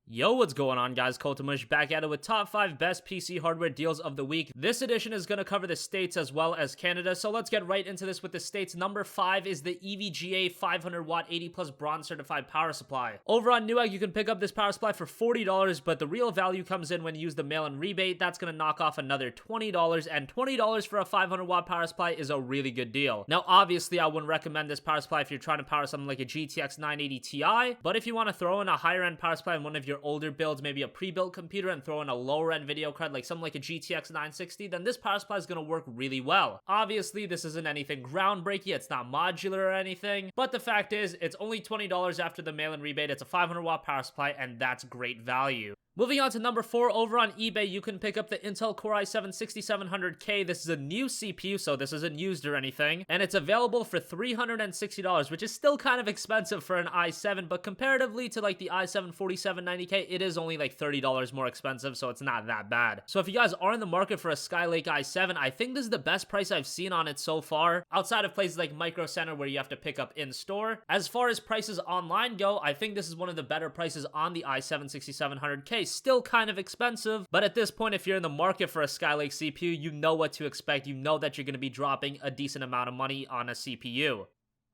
Yo, what's going on, guys? Koltamush back at it with top 5 best PC hardware deals of the week. This edition is going to cover the States as well as Canada, so let's get right into this with the States. Number 5 is the EVGA 500 watt 80 plus bronze certified power supply. Over on Newegg, you can pick up this power supply for $40, but the real value comes in when you use the mail-in rebate. That's going to knock off another $20, and $20 for a 500 watt power supply is a really good deal. Now, obviously, I wouldn't recommend this power supply if you're trying to power something like a GTX 980 Ti, but if you want to throw in a higher end power supply in one of your older builds, maybe a pre-built computer, and throw in a lower end video card like something like a GTX 960, then this power supply is going to work really well. Obviously, this isn't anything groundbreaking, it's not modular or anything, but the fact is, it's only $20 after the mail-in rebate. It's a 500 watt power supply, and that's great value. Moving on to number 4, over on eBay, you can pick up the Intel Core i7-6700K. This is a new CPU, so this isn't used or anything, and it's available for $360, which is still kind of expensive for an i7, but comparatively to like the i7-4790K, it is only like $30 more expensive, so it's not that bad. So if you guys are in the market for a Skylake i7, I think this is the best price I've seen on it so far, outside of places like Micro Center where you have to pick up in-store. As far as prices online go, I think this is one of the better prices on the i7-6700K. Still kind of expensive, but at this point, if you're in the market for a Skylake CPU, you know what to expect. You know that you're going to be dropping a decent amount of money on a CPU.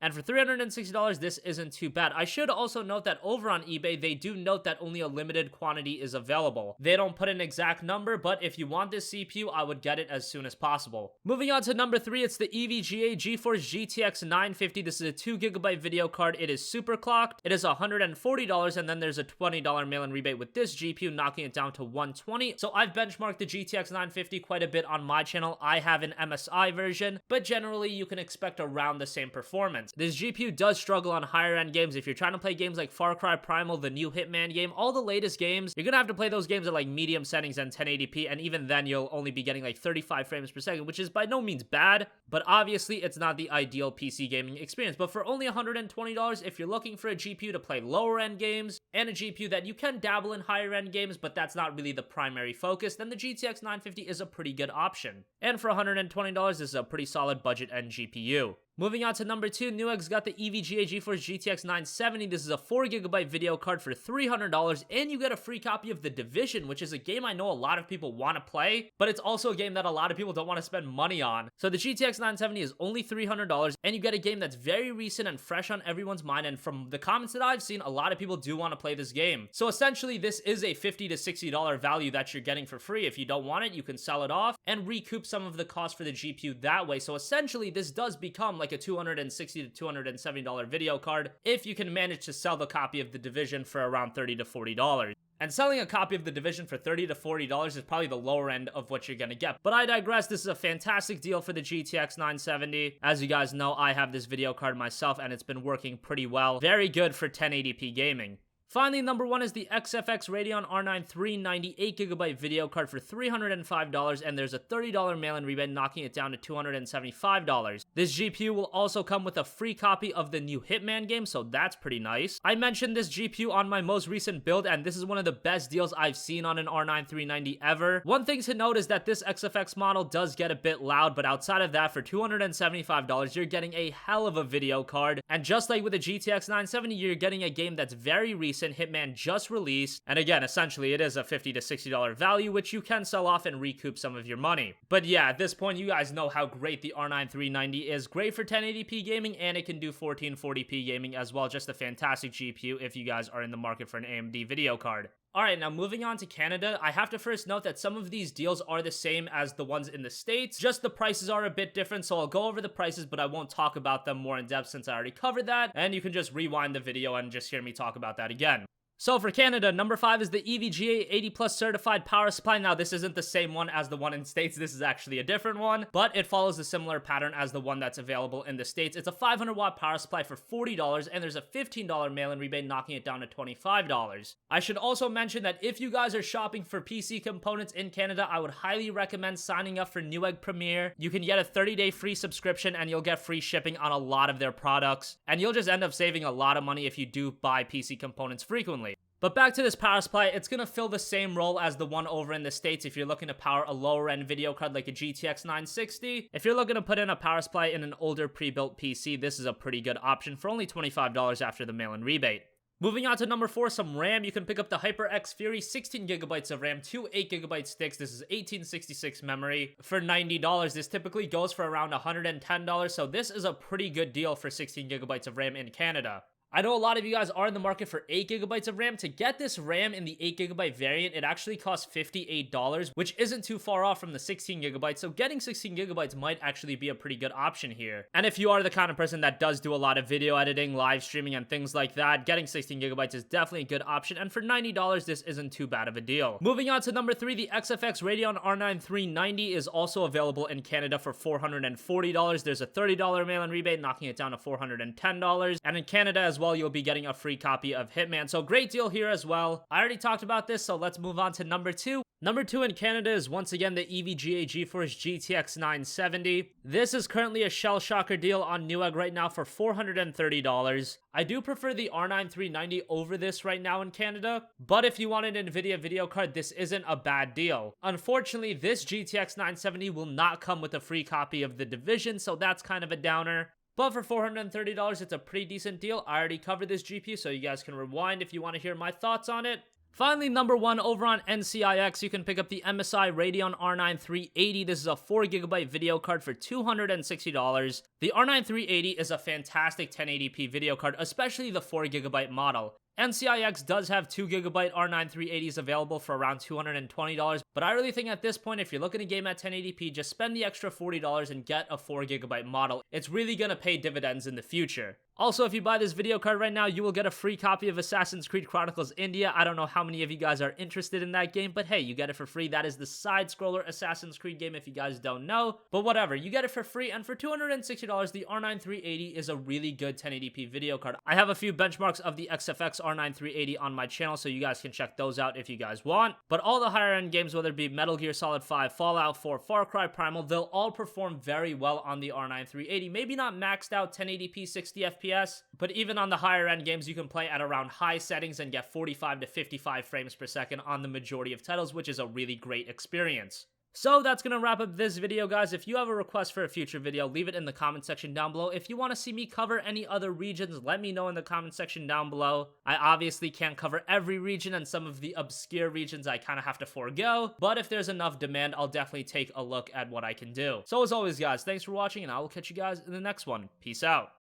And for $360, this isn't too bad. I should also note that over on eBay, they do note that only a limited quantity is available. They don't put an exact number, but if you want this CPU, I would get it as soon as possible. Moving on to number 3, it's the EVGA GeForce GTX 950. This is a 2GB video card. It is super clocked. It is $140, and then there's a $20 mail-in rebate with this GPU, knocking it down to $120. So I've benchmarked the GTX 950 quite a bit on my channel. I have an MSI version, but generally you can expect around the same performance. This GPU does struggle on higher end games. If you're trying to play games like Far Cry Primal, the new Hitman game, all the latest games, you're gonna have to play those games at like medium settings and 1080p, and even then you'll only be getting like 35 frames per second, which is by no means bad, but obviously it's not the ideal PC gaming experience. But for only $120, if you're looking for a GPU to play lower end games, and a GPU that you can dabble in higher end games, but that's not really the primary focus, then the GTX 950 is a pretty good option. And for $120, this is a pretty solid budget end GPU. Moving on to number 2, Newegg's got the EVGA GeForce GTX 970. This is a 4GB video card for $300, and you get a free copy of The Division, which is a game I know a lot of people want to play, but it's also a game that a lot of people don't want to spend money on. So the GTX 970 is only $300, and you get a game that's very recent and fresh on everyone's mind, and from the comments that I've seen, a lot of people do want to play this game. So essentially, this is a $50 to $60 value that you're getting for free. If you don't want it, you can sell it off and recoup some of the cost for the GPU that way. So essentially, this does become like a $260 to $270 video card if you can manage to sell the copy of The Division for around $30 to $40. And selling a copy of The Division for $30 to $40 is probably the lower end of what you're gonna get. But I digress. This is a fantastic deal for the GTX 970. As you guys know, I have this video card myself, and it's been working pretty well. Very good for 1080p gaming. Finally, number 1 is the XFX Radeon R9 398GB video card for $305, and there's a $30 mail-in rebate, knocking it down to $275. This GPU will also come with a free copy of the new Hitman game, so that's pretty nice. I mentioned this GPU on my most recent build, and this is one of the best deals I've seen on an R9 390 ever. One thing to note is that this XFX model does get a bit loud, but outside of that, for $275, you're getting a hell of a video card. And just like with the GTX 970, you're getting a game that's very recent. Hitman just released, and again, essentially it is a $50 to $60 value, which you can sell off and recoup some of your money. But yeah, at this point, you guys know how great the R9 390 is. Great for 1080p gaming, and it can do 1440p gaming as well. Just a fantastic GPU if you guys are in the market for an AMD video card. Alright, now moving on to Canada, I have to first note that some of these deals are the same as the ones in the States, just the prices are a bit different, so I'll go over the prices, but I won't talk about them more in depth since I already covered that, and you can just rewind the video and just hear me talk about that again. So for Canada, number 5 is the EVGA 80 plus certified power supply. Now this isn't the same one as the one in States, this is actually a different one, but it follows a similar pattern as the one that's available in the States. It's a 500 watt power supply for $40, and there's a $15 mail-in rebate, knocking it down to $25. I should also mention that if you guys are shopping for PC components in Canada, I would highly recommend signing up for Newegg Premier. You can get a 30-day free subscription, and you'll get free shipping on a lot of their products, and you'll just end up saving a lot of money if you do buy PC components frequently. But back to this power supply, it's going to fill the same role as the one over in the States if you're looking to power a lower end video card like a GTX 960. If you're looking to put in a power supply in an older pre-built PC, this is a pretty good option for only $25 after the mail-in rebate. Moving on to number 4, some RAM. You can pick up the HyperX Fury, 16GB of RAM, two 8GB sticks. This is 1866 memory for $90. This typically goes for around $110, so this is a pretty good deal for 16GB of RAM in Canada. I know a lot of you guys are in the market for 8GB of RAM. To get this RAM in the 8GB variant, it actually costs $58, which isn't too far off from the 16GB, so getting 16GB might actually be a pretty good option here. And if you are the kind of person that does do a lot of video editing, live streaming, and things like that, getting 16GB is definitely a good option, and for $90, this isn't too bad of a deal. Moving on to number 3, the XFX Radeon R9 390 is also available in Canada for $440. There's a $30 mail-in rebate, knocking it down to $410, and in Canada as well, you'll be getting a free copy of Hitman. So great deal here as well. I already talked about this, so let's move on to number 2. Number 2 in Canada is once again the EVGA GeForce GTX 970. This is currently a shell shocker deal on Newegg right now for $430. I do prefer the R9 390 over this right now in Canada, but if you want an NVIDIA video card, this isn't a bad deal. Unfortunately, this GTX 970 will not come with a free copy of The Division, so that's kind of a downer. But for $430, it's a pretty decent deal. I already covered this GPU, so you guys can rewind if you want to hear my thoughts on it. Finally, number 1, over on NCIX, you can pick up the MSI Radeon R9 380. This is a 4GB video card for $260. The R9 380 is a fantastic 1080p video card, especially the 4GB model. NCIX does have 2GB R9 380s available for around $220, but I really think at this point, if you're looking to game at 1080p, just spend the extra $40 and get a 4GB model. It's really gonna pay dividends in the future. Also, if you buy this video card right now, you will get a free copy of Assassin's Creed Chronicles India. I don't know how many of you guys are interested in that game, but hey, you get it for free. That is the side-scroller Assassin's Creed game if you guys don't know. But whatever, you get it for free, and for $260, the R9 380 is a really good 1080p video card. I have a few benchmarks of the XFX R9 380 on my channel, so you guys can check those out if you guys want. But all the higher-end games, whether it be Metal Gear Solid 5, Fallout 4, Far Cry Primal, they'll all perform very well on the R9 380. Maybe not maxed out 1080p 60 FPS, but even on the higher end games, you can play at around high settings and get 45 to 55 frames per second on the majority of titles, which is a really great experience. So that's gonna wrap up this video, guys. If you have a request for a future video, leave it in the comment section down below. If you want to see me cover any other regions, let me know in the comment section down below. I obviously can't cover every region, and some of the obscure regions I kind of have to forego, but if there's enough demand, I'll definitely take a look at what I can do. So as always, guys, thanks for watching, and I will catch you guys in the next one. Peace out.